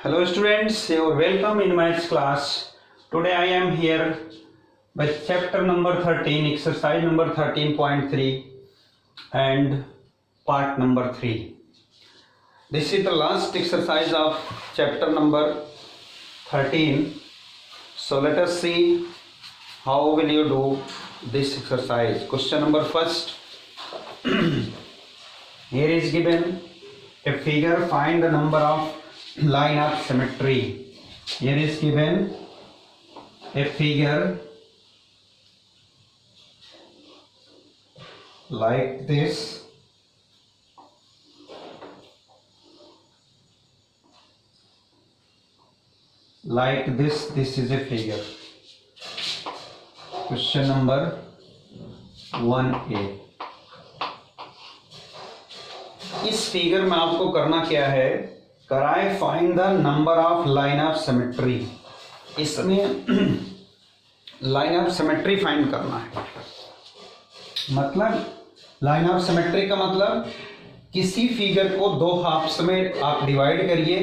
Hello students, you're welcome in maths class. Today I am here with chapter number 13, exercise number 13.3 and part number 3. This is the last exercise of chapter number 13. So let us see how will you do this exercise. Question number first. Here is given a figure, find the number of line of symmetry. Here is given a figure like this. Like this is a figure. Question number 1A. इस figure में आपको करना क्या है, कराए find the number of line of symmetry. इसमें line of symmetry find करना है. मतलब लाइन ऑफ सिमेट्री का मतलब किसी फिगर को दो हाफ्स में आप डिवाइड करिए,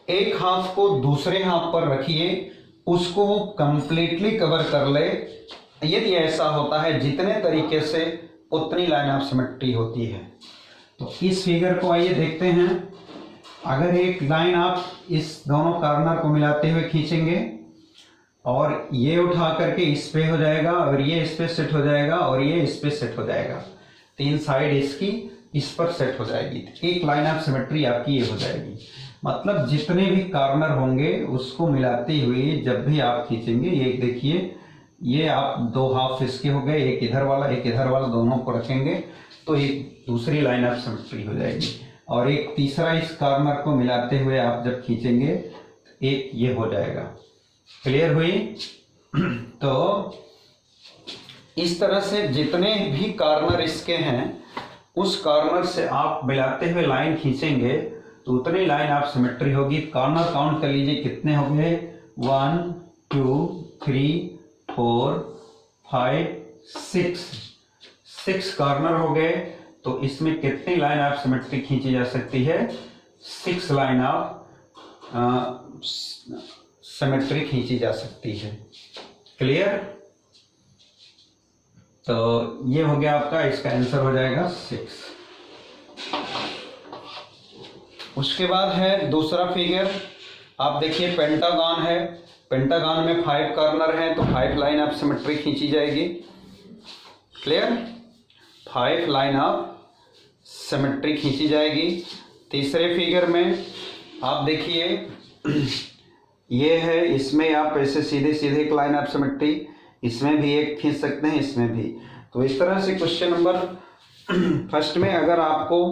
एक हाफ को दूसरे हाफ पर रखिए, उसको वो कंप्लीटली कवर कर ले. यदि ऐसा होता है जितने तरीके से उतनी लाइन ऑफ सिमेट्री होती है. तो इस फिगर को आइए देखते हैं. अगर एक लाइन आप इस दोनों कॉर्नर को मिलाते हुए खींचेंगे और ये उठा करके इस पे हो जाएगा और ये इस पे सेट हो जाएगा और ये इस पे सेट हो जाएगा, तीन साइड इसकी इस पर सेट हो जाएगी, एक लाइन ऑफ सिमेट्री आपकी ये हो जाएगी. मतलब जितने भी कॉर्नर होंगे उसको मिलाते हुए जब भी आप खींचेंगे, ये देखिए ये आप दो हाफ इसके हो गए, एक इधर वाला एक इधर वाला, दोनों को रखेंगे तो एक दूसरी लाइन ऑफ सिमेट्री हो जाएगी. और एक तीसरा इस कॉर्नर को मिलाते हुए आप जब खींचेंगे एक ये हो जाएगा. क्लियर हुई? तो इस तरह से जितने भी कॉर्नर इसके हैं उस कॉर्नर से आप मिलाते हुए लाइन खींचेंगे तो उतनी लाइन ऑफ सिमेट्री होगी. कॉर्नर काउंट कर लीजिए कितने हो गए, 1 2 3 4 5 6 कॉर्नर हो गए. तो इसमें कितनी लाइन ऑफ सिमेट्री खींची जा सकती है, 6 लाइन ऑफ सिमेट्री खींची जा सकती है. क्लियर? तो ये हो गया आपका, इसका आंसर हो जाएगा 6. उसके बाद है दूसरा फिगर. आप देखिए पेंटागन है, पेंटागन में 5 कॉर्नर हैं तो 5 लाइन ऑफ सिमेट्री खींची जाएगी. क्लियर? 5 लाइन ऑफ सिमेट्री खींची जाएगी. तीसरे फिगर में आप देखिए ये है, इसमें आप ऐसे सीधे सीधे एक लाइन ऑफ सिमेट्री, इसमें भी एक खींच सकते हैं, इसमें भी. तो इस तरह से क्वेश्चन नंबर फर्स्ट में अगर आपको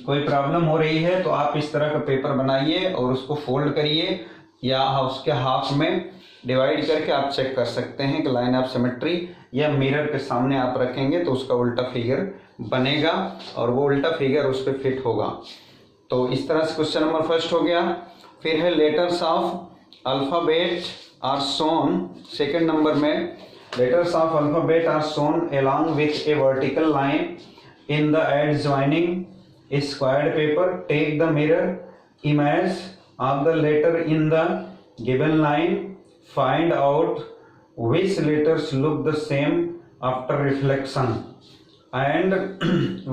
कोई प्रॉब्लम हो रही है तो आप इस तरह का पेपर बनाइए और उसको फोल्ड करिए या उसके हाफ में डिवाइड करके आप चेक कर सकते हैं कि लाइन ऑफ सिमेट्री, या मिरर के सामने आप रखेंगे तो उसका उल्टा फिगर बनेगा और वो उल्टा फिगर उस पर फिट होगा. तो इस तरह से क्वेश्चन नंबर फर्स्ट हो गया. फिर है letters of alphabet are shown. Second number में letters of alphabet are shown along with a vertical line in the edge joining a squared paper. Take the mirror image of the letter in the given line. Find out which letters look the same after reflection and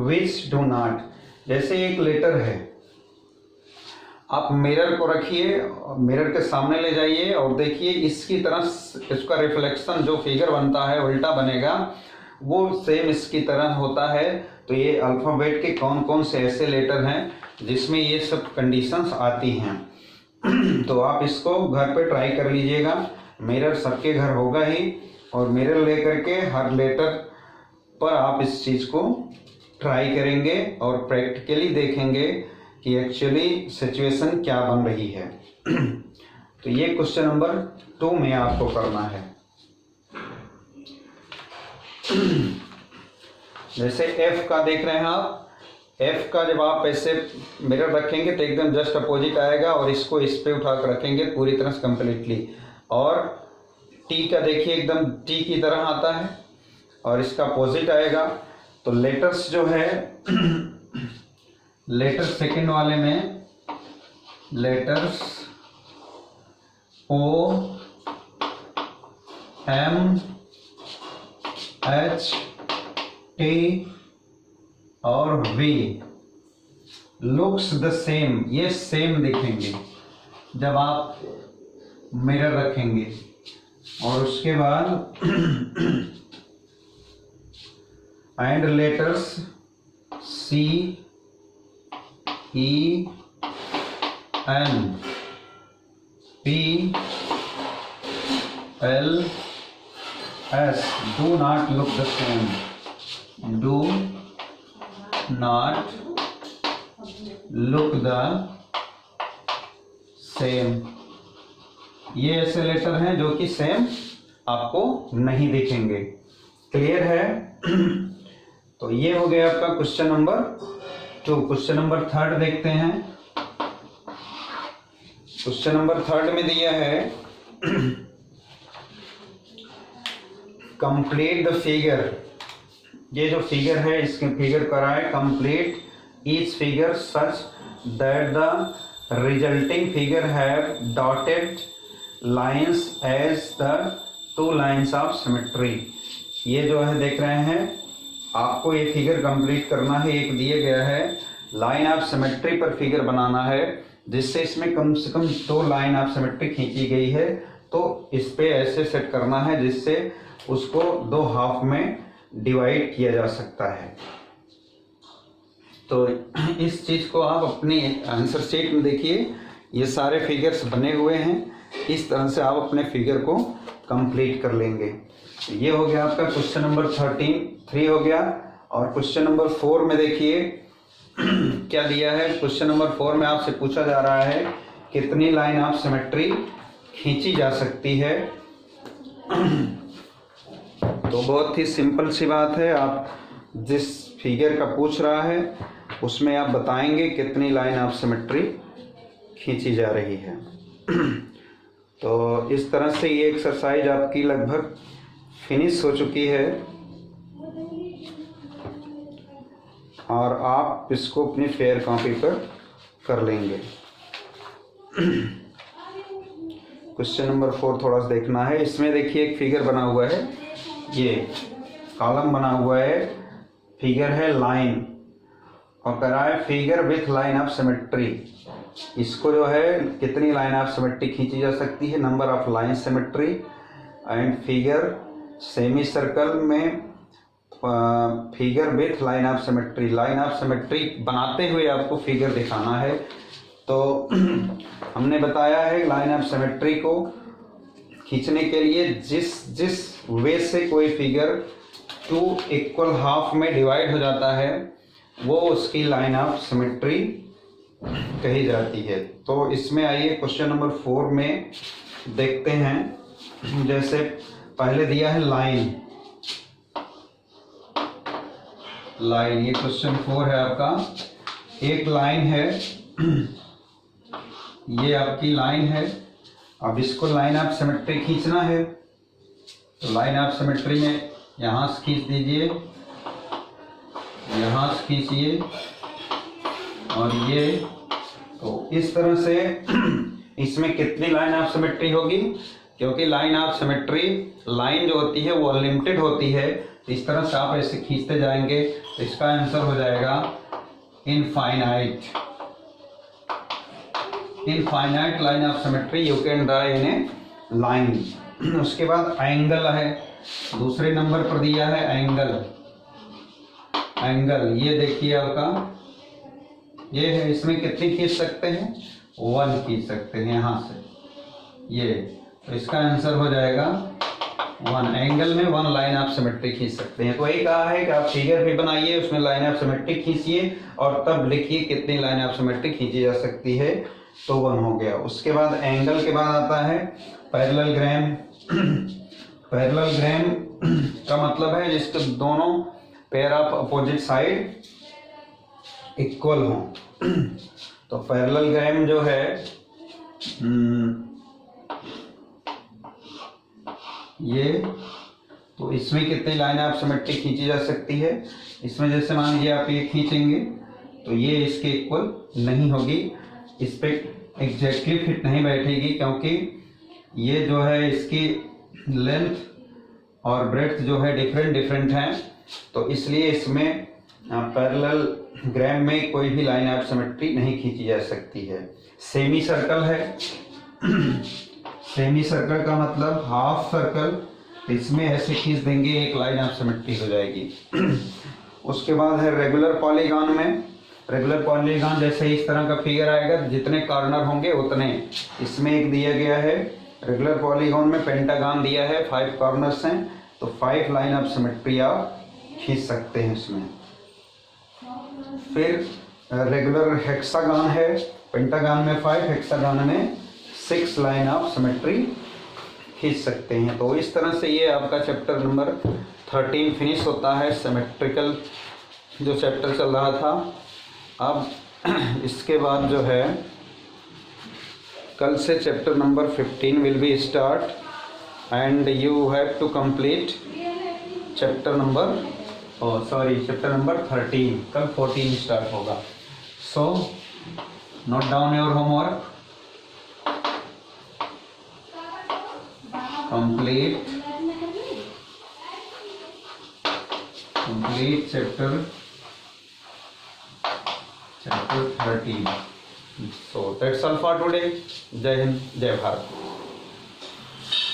which do not. जैसे एक letter है, आप mirror को रखिए, mirror के सामने ले जाइए और देखिए इसकी तरह इसका रिफ्लेक्शन जो फिगर बनता है उल्टा बनेगा, वो सेम इसकी तरह होता है. तो ये अल्फ़ाबेट के कौन कौन से ऐसे लेटर हैं जिसमें ये सब कंडीशंस आती हैं. तो आप इसको घर पे ट्राई कर लीजिएगा. मिरर सबके घर होगा ही, और मिरर लेकर के हर लेटर पर आप इस चीज़ को ट्राई करेंगे और प्रैक्टिकली देखेंगे कि एक्चुअली सिचुएशन क्या बन रही है. तो ये क्वेश्चन नंबर 2 में आपको करना है. जैसे F का देख रहे हैं आप, F का जब आप ऐसे मिरर रखेंगे तो एकदम जस्ट अपोजिट आएगा और इसको इस पे उठा कर रखेंगे पूरी तरह से कंप्लीटली. और T का देखिए एकदम T की तरह आता है और इसका अपोजिट आएगा. तो लेटर्स जो है लेटर सेकंड वाले में letters O, M, H, T और V लुक्स द सेम, ये सेम दिखेंगे जब आप मिरर रखेंगे। और उसके बाद and letters C, E, N, P, L, S do not look the same, do not look the same। ये ऐसे लेटर हैं जो कि सेम आपको नहीं दिखेंगे। क्लियर है? तो ये हो गया आपका क्वेश्चन नंबर 2। क्वेश्चन नंबर 3 देखते हैं। क्वेश्चन नंबर 3 में दिया है कंप्लीट द फिगर। ये जो फिगर है इसके फिगर कराए complete each figure such that the resulting figure have dotted lines as the 2 lines of symmetry. ये जो है देख रहे हैं आपको ये फिगर कंप्लीट करना है। एक दिया गया है लाइन ऑफ सिमेट्री पर फिगर बनाना है जिससे इसमें कम से कम 2 लाइन ऑफ सिमेट्री खींची गई है। तो इस पे ऐसे सेट करना है जिससे उसको 2 हाफ में डिवाइड किया जा सकता है। तो इस चीज़ को आप अपने आंसर शीट में देखिए, ये सारे फिगर्स बने हुए हैं। इस तरह से आप अपने फिगर को कंप्लीट कर लेंगे। ये हो गया आपका क्वेश्चन नंबर 3 हो गया। और क्वेश्चन नंबर 4 में देखिए क्या दिया है। क्वेश्चन नंबर 4 में आपसे पूछा जा रहा है कितनी लाइन ऑफ सिमेट्री खींची जा सकती है। तो बहुत ही सिंपल सी बात है, आप जिस फिगर का पूछ रहा है उसमें आप बताएंगे कितनी लाइन ऑफ सिमेट्री खींची जा रही है। तो इस तरह से ये एक्सरसाइज आपकी लगभग फिनिश हो चुकी है और आप इसको अपनी फेयर कॉपी पर कर लेंगे। क्वेश्चन नंबर 4 थोड़ा सा देखना है। इसमें देखिए एक फिगर बना हुआ है, ये कॉलम बना हुआ है, फिगर है लाइन और करा है figure with line of symmetry. इसको जो है कितनी लाइन ऑफ सिमेट्री खींची जा सकती है, number of line symmetry and figure semi circle में figure with line of symmetry. Line of symmetry बनाते हुए आपको फिगर दिखाना है। तो हमने बताया है लाइन ऑफ सिमेट्री को खींचने के लिए जिस वे से कोई फिगर 2 इक्वल हाफ में डिवाइड हो जाता है वो उसकी लाइन ऑफ सिमेट्री कही जाती है। तो इसमें आइए क्वेश्चन नंबर 4 में देखते हैं। जैसे पहले दिया है लाइन, ये क्वेश्चन 4 है आपका। एक लाइन है, ये आपकी लाइन है। अब इसको लाइन ऑफ सिमेट्री खींचना है तो लाइन ऑफ सिमेट्री में यहाँ से खींच दीजिए, यहाँ से खींचिए और ये। तो इस तरह से इसमें कितनी लाइन ऑफ सिमेट्री होगी, क्योंकि लाइन ऑफ सिमेट्री लाइन जो होती है वो अनलिमिटेड होती है। इस तरह से आप ऐसे खींचते जाएंगे तो इसका आंसर हो जाएगा infinite line of symmetry you can draw in A line. उसके बाद एंगल है, दूसरे नंबर पर दिया है एंगल। ये देखिए आपका ये है, इसमें कितनी खींच सकते हैं, 1 खींच सकते हैं यहाँ से ये। तो इसका आंसर हो जाएगा 1। एंगल में 1 लाइन ऑफ सिमेट्री खींच सकते हैं। तो वही कहा है कि आप फिगर भी बनाइए, उसमें लाइन ऑफ सिमेट्री खींचिए और तब लिखिए कितनी लाइन ऑफ सिमेट्री खींची जा सकती है। तो 1 हो गया। उसके बाद एंगल के बाद आता है पैरेललोग्राम। पैरेललोग्राम का मतलब है जिसके दोनों pair of opposite side equal हों। तो पैरेललोग्राम जो है ये, तो इसमें कितनी लाइन ऑफ सिमेट्री खींची जा सकती है। इसमें जैसे मान लीजिए आप ये खींचेंगे तो ये इसके इक्वल नहीं होगी, इस पे एग्जैक्टली फिट नहीं बैठेगी, क्योंकि ये जो है इसकी लेंथ और ब्रेड्थ जो है डिफरेंट हैं, तो इसलिए इसमें पैरेलल ग्राम में कोई भी लाइन ऑफ सिमेट्री नहीं खींची जा सकती है। सेमी सर्कल है, सेमी सर्कल का मतलब हाफ सर्कल, इसमें ऐसे खींच देंगे एक लाइन ऑफ सिमेट्री हो जाएगी। उसके बाद है रेगुलर पॉलीगॉन में, रेगुलर पॉलीगॉन जैसे इस तरह का फिगर आएगा, जितने कॉर्नर होंगे उतने, इसमें एक दिया गया है रेगुलर पॉलीगॉन में पेंटागन दिया है, 5 कॉर्नर्स हैं, तो 5 लाइन ऑफ सिमेट्री आप खींच सकते हैं इसमें। फिर रेगुलर हेक्सागन है, पेंटागन में 5, हेक्सागन में 6 लाइन ऑफ सिमेट्री खींच सकते हैं। तो इस तरह से ये आपका चैप्टर नंबर 13 फिनिश होता है, सिमेट्रिकल जो चैप्टर चल रहा था। अब इसके बाद जो है कल से chapter number 15 will be start and you have to complete chapter number chapter number 13। कल 14 स्टार्ट होगा। So note down your homework, complete chapter 13. So that's all for today. Jai Hind, Jai Bharat.